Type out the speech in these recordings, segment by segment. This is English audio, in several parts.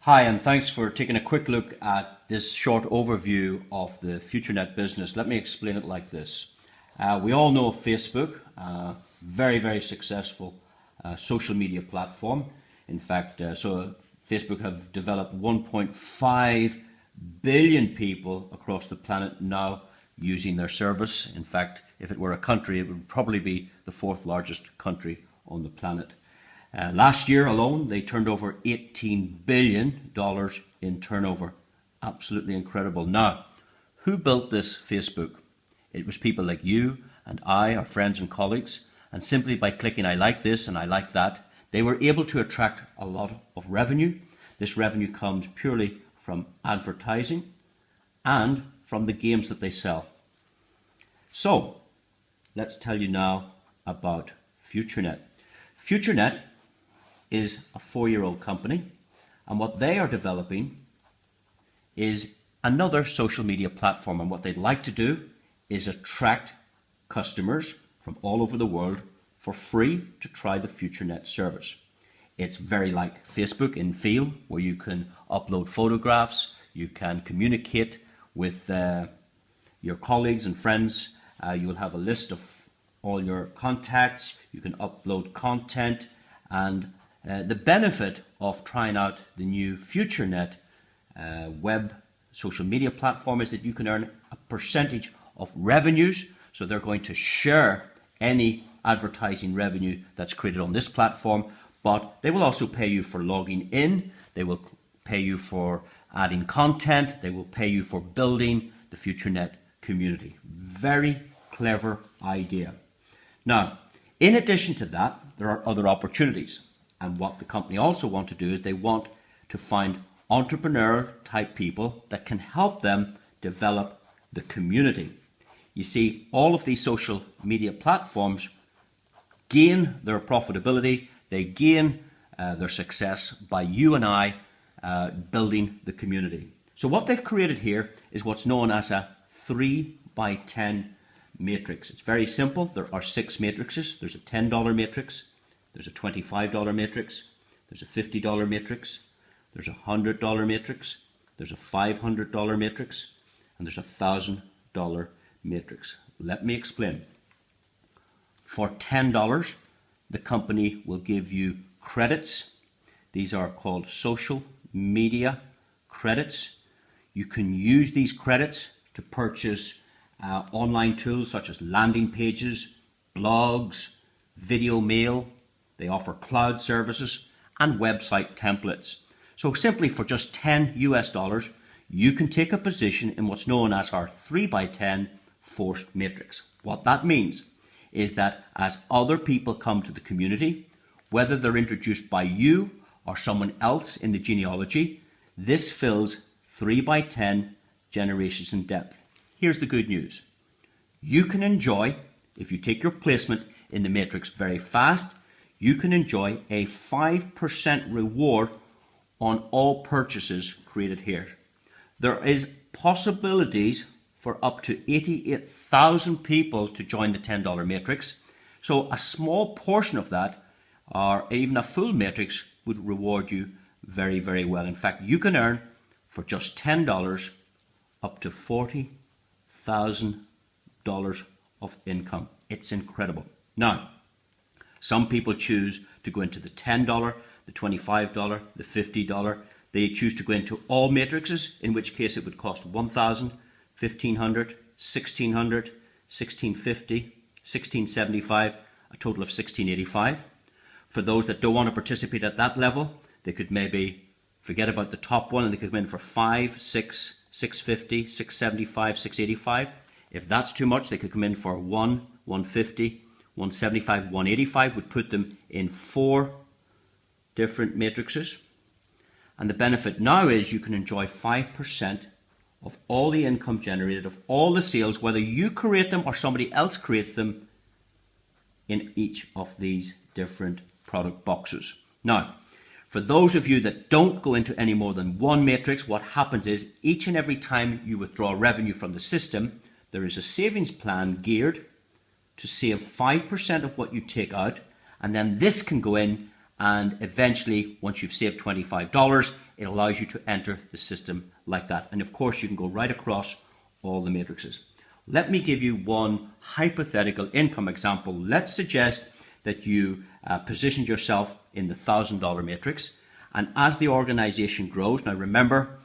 Hi, and thanks for taking a quick look at this short overview of the FutureNet business. Let me explain it like this. We all know Facebook, very successful social media platform. In fact, Facebook have developed 1.5 billion people across the planet now using their service. In fact, if it were a country, it would probably be the fourth largest country on the planet. Last year alone, they turned over $18 billion in turnover. Absolutely incredible. Now, who built this Facebook? It was people like you and I, our friends and colleagues, and simply by clicking I like this and I like that, they were able to attract a lot of revenue. This revenue comes purely from advertising and from the games that they sell. So, let's tell you now about FutureNet. FutureNet is a 4-year-old company, and what they are developing is another social media platform, and what they'd like to do is attract customers from all over the world for free to try the FutureNet service. It's very like Facebook in feel, where you can upload photographs, you can communicate with your colleagues and friends, you will have a list of all your contacts, you can upload content, and the benefit of trying out the new FutureNet web social media platform is that you can earn a percentage of revenues. So they're going to share any advertising revenue that's created on this platform, but they will also pay you for logging in, they will pay you for adding content, they will pay you for building the FutureNet community. Very clever idea. Now, in addition to that, there are other opportunities. And what the company also want to do is they want to find entrepreneur type people that can help them develop the community. You see, all of these social media platforms gain their profitability, they gain their success by you and I building the community. So what they've created here is what's known as a 3x10 matrix. It's very simple. There are 6 matrices. There's a $10 matrix. There's a $25 matrix, there's a $50 matrix, there's a $100 matrix, there's a $500 matrix, and there's a $1,000 matrix. Let me explain. For $10, the company will give you credits. These are called social media credits. You can use these credits to purchase online tools such as landing pages, blogs, video mail. They offer cloud services and website templates. So simply for just $10 US, you can take a position in what's known as our 3x10 forced matrix. What that means is that as other people come to the community, whether they're introduced by you or someone else in the genealogy, this fills 3x10 generations in depth. Here's the good news. You can enjoy, if you take your placement in the matrix very fast, you can enjoy a 5% reward on all purchases created here. There is possibilities for up to 88,000 people to join the $10 matrix. So a small portion of that, or even a full matrix, would reward you very well. In fact, you can earn for just $10 up to $40,000 of income. It's incredible. Now, some people choose to go into the $10, the $25, the $50. They choose to go into all matrices, in which case it would cost $1,000, $1,500, $1,600, $1,650, $1,675, a total of $1,685. For those that don't want to participate at that level, they could maybe forget about the top one and they could come in for $5, $6, $650, $675, $685. If that's too much, they could come in for $1, $150, $175, $185, would put them in 4 different matrices. And the benefit now is you can enjoy 5% of all the income generated, of all the sales, whether you create them or somebody else creates them, in each of these different product boxes. Now, for those of you that don't go into any more than one matrix, what happens is each and every time you withdraw revenue from the system, there is a savings plan geared to save 5% of what you take out, and then this can go in and eventually once you've saved $25, it allows you to enter the system like that. And of course you can go right across all the matrices. Let me give you one hypothetical income example. Let's suggest that you positioned yourself in the $1,000 matrix, and as the organization grows, now remember,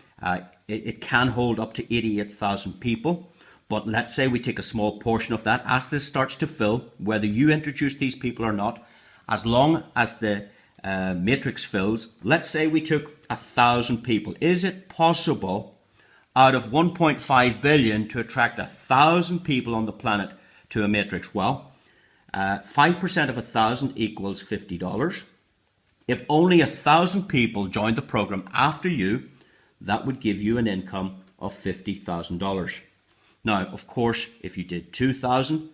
it can hold up to 88,000 people, but let's say we take a small portion of that. As this starts to fill, whether you introduce these people or not, as long as the matrix fills, let's say we took 1,000 people. Is it possible out of 1.5 billion to attract 1,000 people on the planet to a matrix? Well, 5% of 1,000 equals $50. If only 1,000 people joined the program after you, that would give you an income of $50,000. Now, of course, if you did 2,000,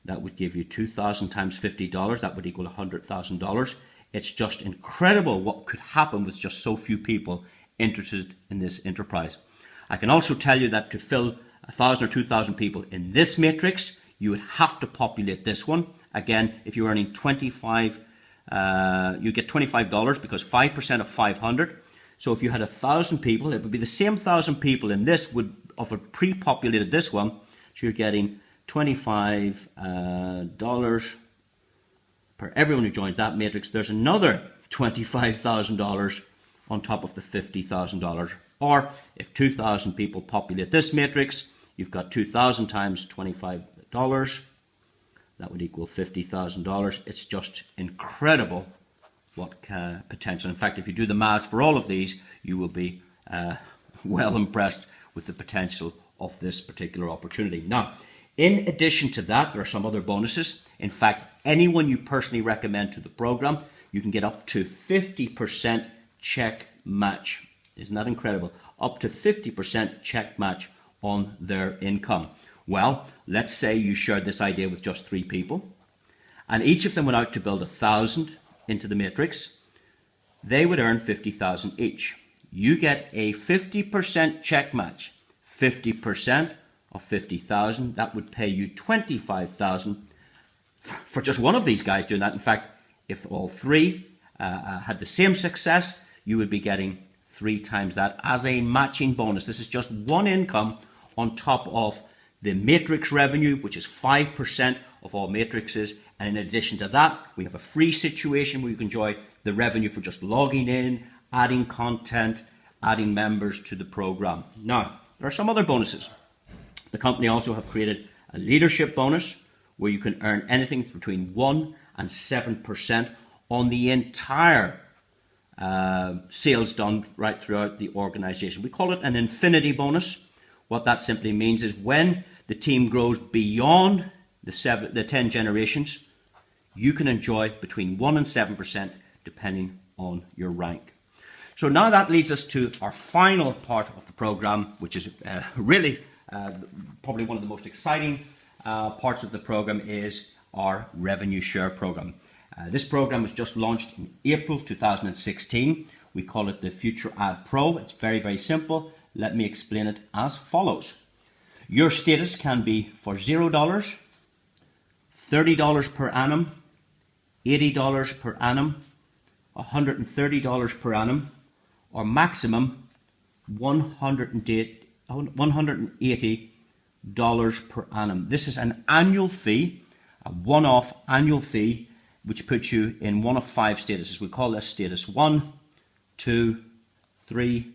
that would give you 2,000 times $50. That would equal $100,000. It's just incredible what could happen with just so few people interested in this enterprise. I can also tell you that to fill 1,000 or 2,000 people in this matrix, you would have to populate this one. Again, if you're earning 25, you get $25 because 5% of 500. So if you had 1,000 people, it would be the same 1,000 people in this would of a pre-populated this one. So you're getting $25 per everyone who joins that matrix. There's another $25,000 on top of the $50,000. Or if 2,000 people populate this matrix, you've got 2,000 times $25. That would equal $50,000. It's just incredible what potential. In fact, if you do the math for all of these, you will be well impressed with the potential of this particular opportunity. Now, in addition to that, there are some other bonuses. In fact, anyone you personally recommend to the program, you can get up to 50% check match. Isn't that incredible? Up to 50% check match on their income. Well, let's say you shared this idea with just 3 people, and each of them went out to build 1,000 into the matrix. They would earn 50,000 each. You get a 50% check match. 50% of 50,000, that would pay you 25,000 for just one of these guys doing that. In fact, if all 3 had the same success, you would be getting 3 times that as a matching bonus. This is just one income on top of the matrix revenue, which is 5% of all matrices. And in addition to that, we have a free situation where you can enjoy the revenue for just logging in, adding content, adding members to the program. Now, there are some other bonuses. The company also have created a leadership bonus where you can earn anything between 1 and 7% on the entire sales done right throughout the organization. We call it an infinity bonus. What that simply means is when the team grows beyond the 10 generations, you can enjoy between 1 and 7% depending on your rank. So now that leads us to our final part of the program, which is really probably one of the most exciting parts of the program, is our revenue share program. This program was just launched in April 2016. We call it the Future Ad Pro. It's very, very simple. Let me explain it as follows. Your status can be for $0, $30 per annum, $80 per annum, $130 per annum, or maximum $180 per annum. This is an annual fee, a one-off annual fee, which puts you in one of 5 statuses. We call this status 1, 2, 3,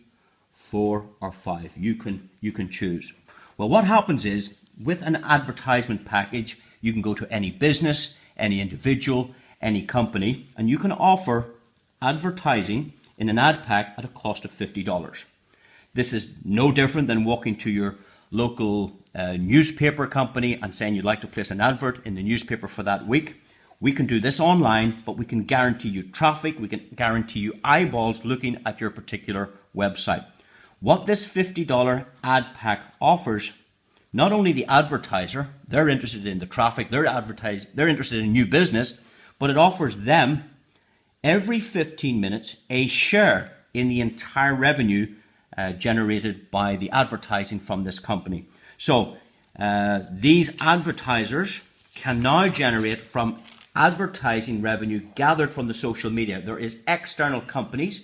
4, or 5. You can choose. Well, what happens is with an advertisement package, you can go to any business, any individual, any company, and you can offer advertising in an ad pack at a cost of $50. This is no different than walking to your local newspaper company and saying you'd like to place an advert in the newspaper for that week. We can do this online, but we can guarantee you traffic, we can guarantee you eyeballs looking at your particular website. What this $50 ad pack offers, not only the advertiser, they're interested in the traffic, they're interested in new business, but it offers them every 15 minutes a share in the entire revenue generated by the advertising from this company. So these advertisers can now generate from advertising revenue gathered from the social media. There is external companies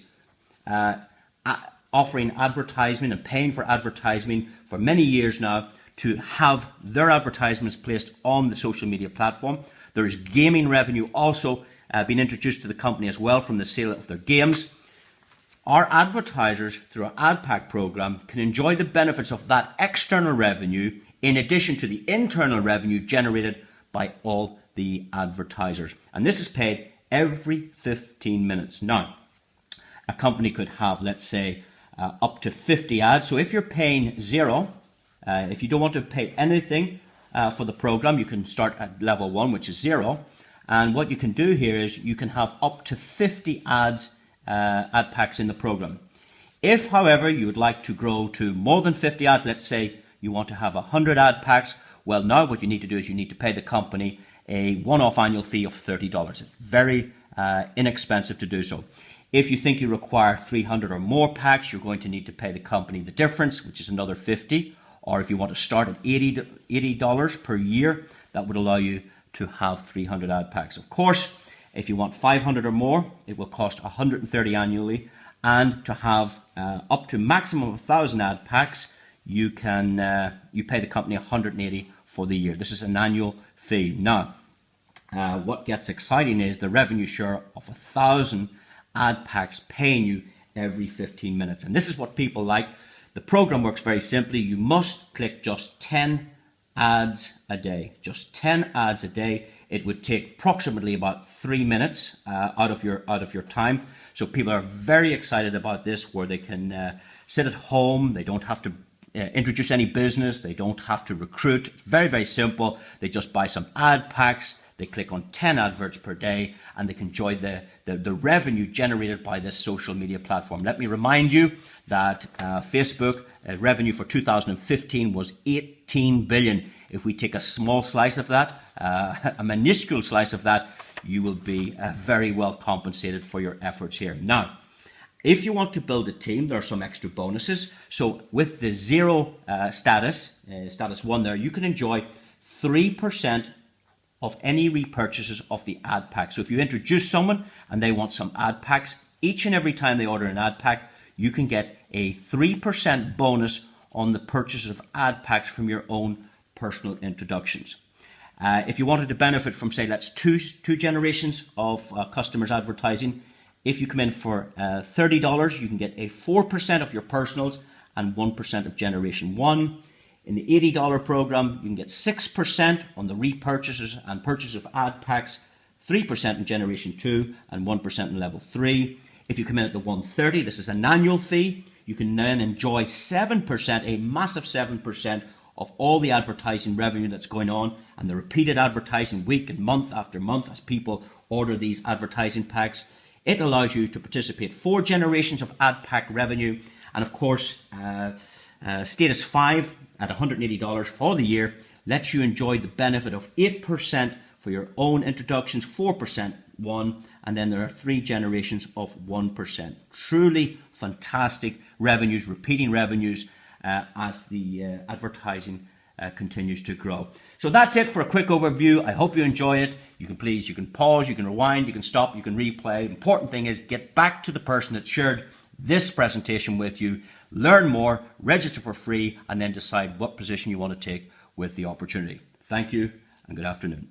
offering advertisement and paying for advertising for many years now to have their advertisements placed on the social media platform. There is gaming revenue also being introduced to the company as well from the sale of their games. Our advertisers, through our ad pack program, can enjoy the benefits of that external revenue in addition to the internal revenue generated by all the advertisers. And this is paid every 15 minutes. Now, a company could have, let's say, up to 50 ads. So if you're paying zero, if you don't want to pay anything for the program, you can start at level 1, which is 0. And what you can do here is you can have up to 50 ads, ad packs in the program. If, however, you would like to grow to more than 50 ads, let's say you want to have 100 ad packs, well, now what you need to do is you need to pay the company a one-off annual fee of $30. It's very inexpensive to do so. If you think you require 300 or more packs, you're going to need to pay the company the difference, which is another 50. Or if you want to start at $80 per year, that would allow you to have 300 ad packs. Of course, if you want 500 or more, it will cost 130 annually. And to have up to maximum of 1,000 ad packs, you pay the company 180 for the year. This is an annual fee. Now, what gets exciting is the revenue share of 1,000 ad packs paying you every 15 minutes. And this is what people like. The program works very simply. You must click just 10 ads a day. Just 10 ads a day. It would take approximately about 3 minutes out of your time. So people are very excited about this, where they can sit at home. They don't have to introduce any business. They don't have to recruit. It's very, very simple. They just buy some ad packs. They click on 10 adverts per day, and they can enjoy the revenue generated by this social media platform. Let me remind you that Facebook revenue for 2015 was 18 billion. If we take a small slice of that, a minuscule slice of that, you will be very well compensated for your efforts here. Now, if you want to build a team, there are some extra bonuses. So with the zero status 1 there, you can enjoy 3% of any repurchases of the ad pack. So if you introduce someone and they want some ad packs, each and every time they order an ad pack, you can get a 3% bonus on the purchase of ad packs from your own personal introductions. If you wanted to benefit from, say, that's two generations of customers advertising, if you come in for $30, you can get a 4% of your personals and 1% of generation 1. In the $80 program, you can get 6% on the repurchases and purchase of ad packs, 3% in generation 2 and 1% in level 3. If you come in at the $130, this is an annual fee. You can then enjoy 7%, a massive 7% of all the advertising revenue that's going on, and the repeated advertising week and month after month as people order these advertising packs. It allows you to participate 4 generations of ad pack revenue, and of course, status 5 at $180 for the year lets you enjoy the benefit of 8% for your own introductions, 4% 1, and then there are 3 generations of 1%. Truly fantastic revenues, repeating revenues as the advertising continues to grow. So that's it for a quick overview. I hope you enjoy it. You can pause, you can rewind, you can stop, you can replay. Important thing is get back to the person that shared this presentation with you, learn more, register for free, and then decide what position you want to take with the opportunity. Thank you and good afternoon.